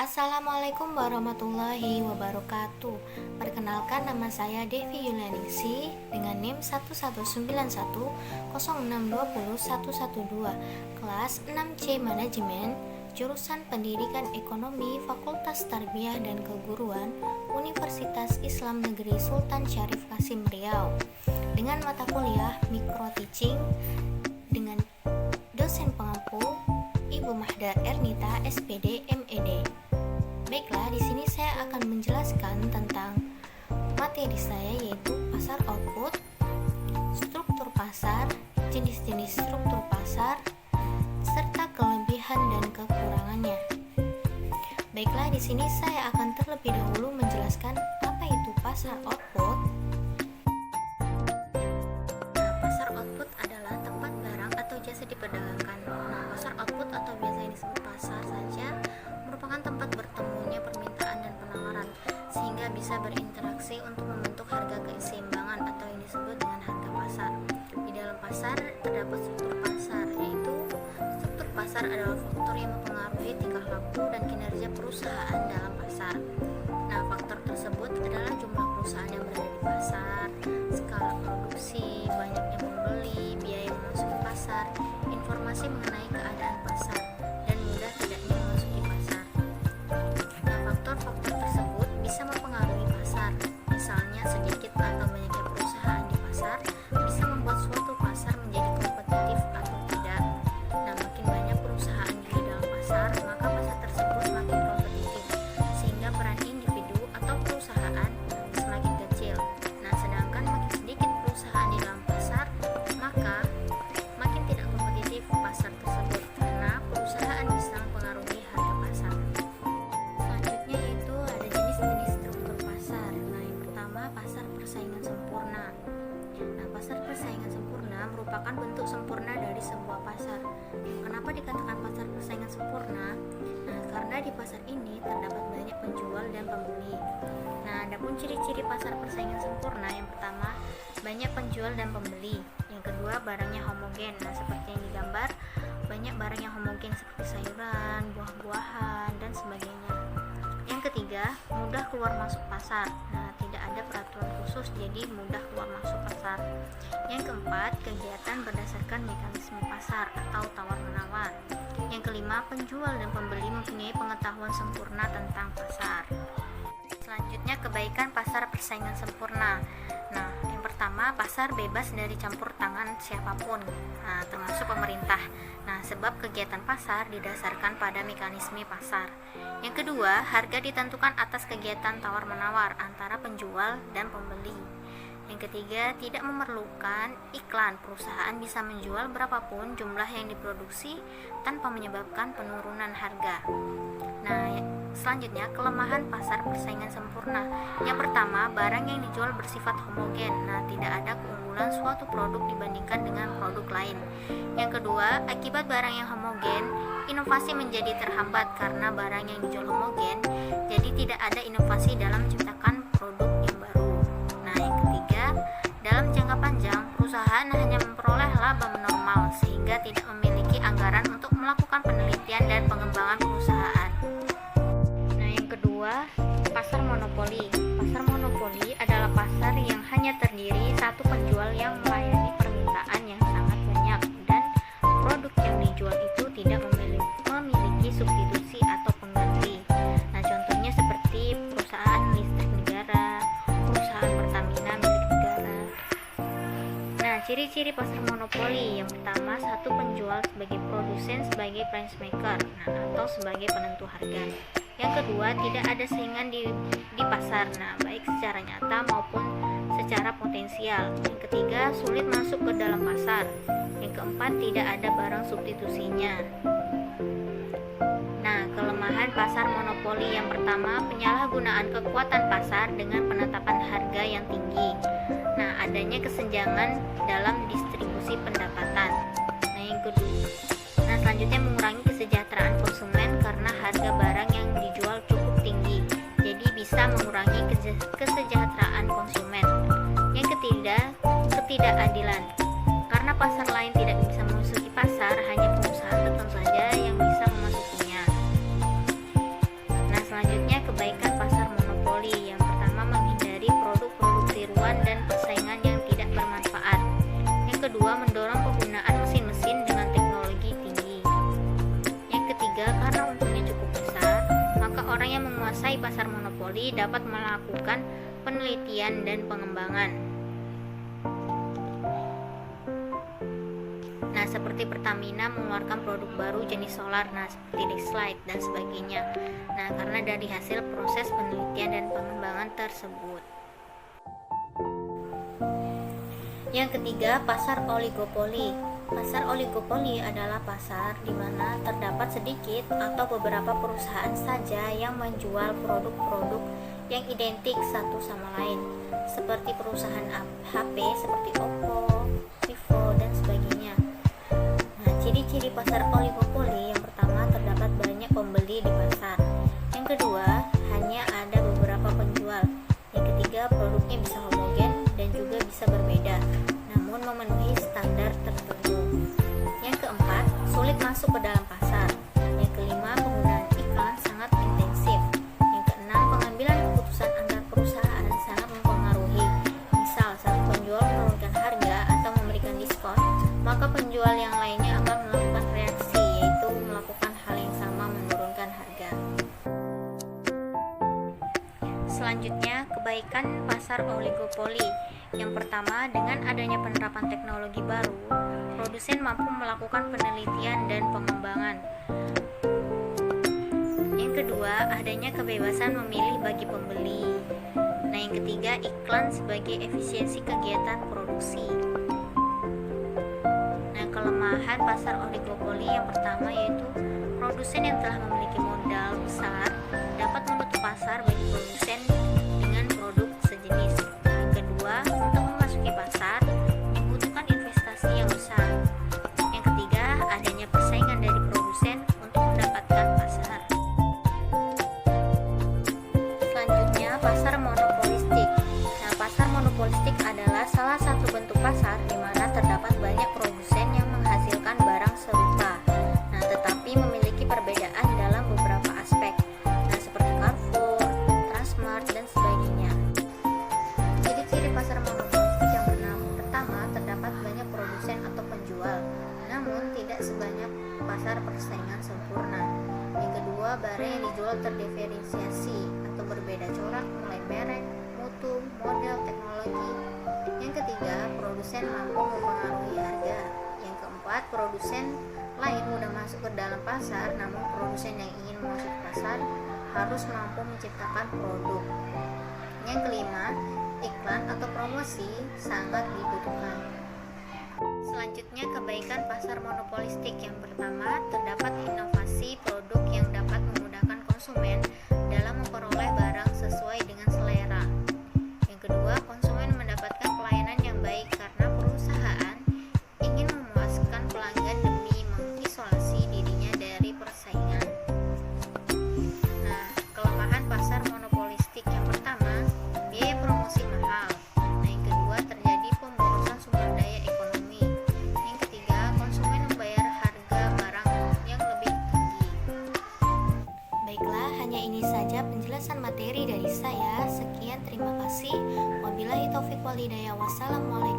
Assalamualaikum warahmatullahi wabarakatuh. Perkenalkan, nama saya Devi Yulianingsi dengan NIM 119106201112, kelas 6C Manajemen, jurusan Pendidikan Ekonomi, Fakultas Tarbiyah dan Keguruan, Universitas Islam Negeri Sultan Syarif Kasim Riau, dengan mata kuliah Micro Teaching dengan dosen pengampu Ibu Mahdar Ernita, SPD, MED. Baiklah, di sini saya akan menjelaskan tentang materi saya, yaitu pasar output, struktur pasar, jenis-jenis struktur pasar, serta kelebihan dan kekurangannya. Baiklah, di sini saya akan terlebih dahulu menjelaskan apa itu pasar output. Pasar output adalah tempat barang atau jasa diperdagangkan. Pasar output atau biasanya disebut pasar saja merupakan tempat bertemunya permintaan dan penawaran, sehingga bisa berinteraksi untuk membentuk harga keseimbangan atau yang disebut dengan harga pasar. Di dalam pasar terdapat struktur pasar, yaitu struktur pasar adalah faktor yang mempengaruhi tingkah laku dan kinerja perusahaan dalam pasar. Nah, faktor tersebut adalah jumlah perusahaan yang berada di pasar, skala produksi, banyaknya pembeli, biaya memasuki pasar, informasi mengenai keadaan pasar, dan mudah tidaknya memasuki pasar. Nah, faktor-faktor tersebut bisa mempengaruhi pasar. Misalnya, sedikit atau banyaknya perusahaan di pasar bisa membuat suatu pasar menjadi kompetitif atau tidak. Nah, makin banyak perusahaan di dalam pasar, maka pasar tersebut semakin kompetitif, sehingga peran individu atau perusahaan semakin kecil. Nah, sedangkan makin sedikit perusahaan di dalam pasar, maka makin tidak kompetitif pasar tersebut, karena perusahaan bisa mempengaruhi harga pasar. Selanjutnya yaitu ada jenis-jenis struktur pasar. Nah, yang pertama, pasar persaingan sempurna. Nah, pasar persaingan sempurna merupakan bentuk sempurna dari sebuah pasar. Kenapa dikatakan pasar persaingan sempurna? Nah, karena di pasar ini terdapat banyak penjual dan pembeli. Nah, adapun ciri-ciri pasar persaingan sempurna, yang pertama, banyak penjual dan pembeli. Yang kedua, barangnya homogen. Nah, seperti yang digambar, banyak barang yang homogen seperti sayuran, buah-buahan, dan sebagainya. Yang ketiga, mudah keluar masuk pasar. Nah, tidak ada peraturan khusus, jadi mudah keluar masuk pasar. Yang keempat, kegiatan berdasarkan mekanisme pasar atau tawar-menawar. Yang kelima, penjual dan pembeli mempunyai pengetahuan sempurna tentang pasar. Selanjutnya, kebaikan pasar persaingan sempurna. Nah, yang pertama, pasar bebas dari campur tangan siapapun, termasuk pemerintah. Nah, sebab kegiatan pasar didasarkan pada mekanisme pasar. Yang kedua, harga ditentukan atas kegiatan tawar-menawar antara penjual dan pembeli. Yang ketiga, tidak memerlukan iklan. Perusahaan bisa menjual berapapun jumlah yang diproduksi tanpa menyebabkan penurunan harga. Nah, selanjutnya, kelemahan pasar persaingan sempurna. Yang pertama, barang yang dijual bersifat homogen. Nah, tidak ada keunggulan suatu produk dibandingkan dengan produk lain. Yang kedua, akibat barang yang homogen, inovasi menjadi terhambat karena barang yang dijual homogen, jadi tidak ada inovasi dalam menciptakan produk yang baru. Nah, yang ketiga, dalam jangka panjang, perusahaan hanya memperoleh laba normal sehingga tidak memiliki anggaran untuk melakukan penelitian dan pengembangan perusahaan. Nah, yang kedua, pasar monopoli. Pasar monopoli adalah pasar yang hanya terdiri satu penjual yang melayani permintaan yang sangat banyak dan produk yang dijual itu tidak memiliki substitusi atau pengganti. Nah, contohnya seperti perusahaan listrik negara, perusahaan Pertamina milik negara. Nah, ciri-ciri pasar monopoli. Yang pertama, satu penjual sebagai produsen sebagai price maker, atau sebagai penentu harga. Yang kedua, tidak ada saingan di pasar, baik secara nyata maupun secara potensial. Yang ketiga, sulit masuk ke dalam pasar. Yang keempat, tidak ada barang substitusinya. Nah, kelemahan pasar monopoli. Yang pertama, penyalahgunaan kekuatan pasar dengan penetapan harga yang tinggi. Nah, adanya kesenjangan dalam distribusi pendapatan. Nah, yang kedua, selanjutnya, mengurangi kesejahteraan konsumen karena harga barang yang dijual cukup tinggi, jadi bisa mengurangi kesejahteraan konsumen. Yang ketiga, ketidakadilan. Karena pasar lain tidak bisa memasuki pasar, hanya pengusaha tertentu saja yang bisa memasukinya. Nah, menguasai pasar monopoli dapat melakukan penelitian dan pengembangan. Nah, seperti Pertamina mengeluarkan produk baru jenis solar, nah seperti Dexlight dan sebagainya. Nah, karena dari hasil proses penelitian dan pengembangan tersebut. Yang ketiga, pasar oligopoli. Pasar oligopoli adalah pasar di mana terdapat sedikit atau beberapa perusahaan saja yang menjual produk-produk yang identik satu sama lain, seperti perusahaan HP seperti Oppo, Vivo, dan sebagainya. Nah, ciri-ciri pasar oligopoli: yang pertama, terdapat banyak pembeli di pasar. Yang kedua, hanya ada beberapa penjual. Yang ketiga, produknya bisa homogen dan juga bisa berbeda, namun memenuhi standar tertentu. Yang keempat, sulit masuk ke dalam pasar. Yang kelima, penggunaan iklan sangat intensif. Yang keenam, pengambilan keputusan antar perusahaan sangat mempengaruhi. Misal, saat penjual menurunkan harga atau memberikan diskon, maka penjual yang lainnya akan melakukan reaksi, yaitu melakukan hal yang sama, menurunkan harga. Selanjutnya, kebaikan pasar oligopoli. Yang pertama, dengan adanya penerapan teknologi baru, produsen mampu melakukan penelitian dan pengembangan. Yang kedua, adanya kebebasan memilih bagi pembeli. Nah, yang ketiga, iklan sebagai efisiensi kegiatan produksi. Nah, kelemahan pasar oligopoli yang pertama yaitu produsen yang telah memiliki modal besar dapat menutup pasar bagi produsen dengan produk sejenis. Yang kedua, untuk memasuki pasar dibutuhkan investasi yang besar. Yang ketiga, adanya persaingan dari produsen untuk mendapatkan pasar. Selanjutnya, pasar monopolistik. Nah, pasar monopolistik adalah salah satu bentuk pasar di mana terdapat banyak produsen yang menghasilkan barang serupa. Nah, tetapi memiliki perbedaan dalam beberapa aspek. Nah, seperti Carrefour, Transmart, dan sebagainya. Ciri-ciri pasar monopolistik yang pertama, terdapat banyak produsen atau penjual, namun tidak sebanyak pasar persaingan sempurna. Yang kedua, barang yang dijual terdiferensiasi atau berbeda corak mulai merek, mutu, model, teknologi. Yang ketiga, produsen mampu mempengaruhi harga. Yang keempat, produsen lain mudah masuk ke dalam pasar, namun produsen yang ingin masuk ke pasar harus mampu menciptakan produk. Yang kelima, iklan atau promosi sangat dibutuhkan. Selanjutnya, kebaikan pasar monopolistik. Yang pertama, terdapat inovasi produk yang dapat memudahkan konsumen dalam memperoleh barang sesuai dengan selera. Yang kedua, konsumen mendapatkan pelayanan yang baik karena perusahaan ingin memuaskan pelanggan demi mengisolasi dirinya dari persaingan. Nah, kelemahan pasar monopolistik yang pertama, biaya promosi mahal. Nah, yang kedua, terjadi pemborosan sumber daya ekonomi. Yang ketiga, konsumen membayar harga barang yang lebih tinggi. Baiklah, hanya ini saja penjelasan materi dari saya. Sekian, terima kasih. Wabillahi taufiq wal hidayah. Wassalamualaikum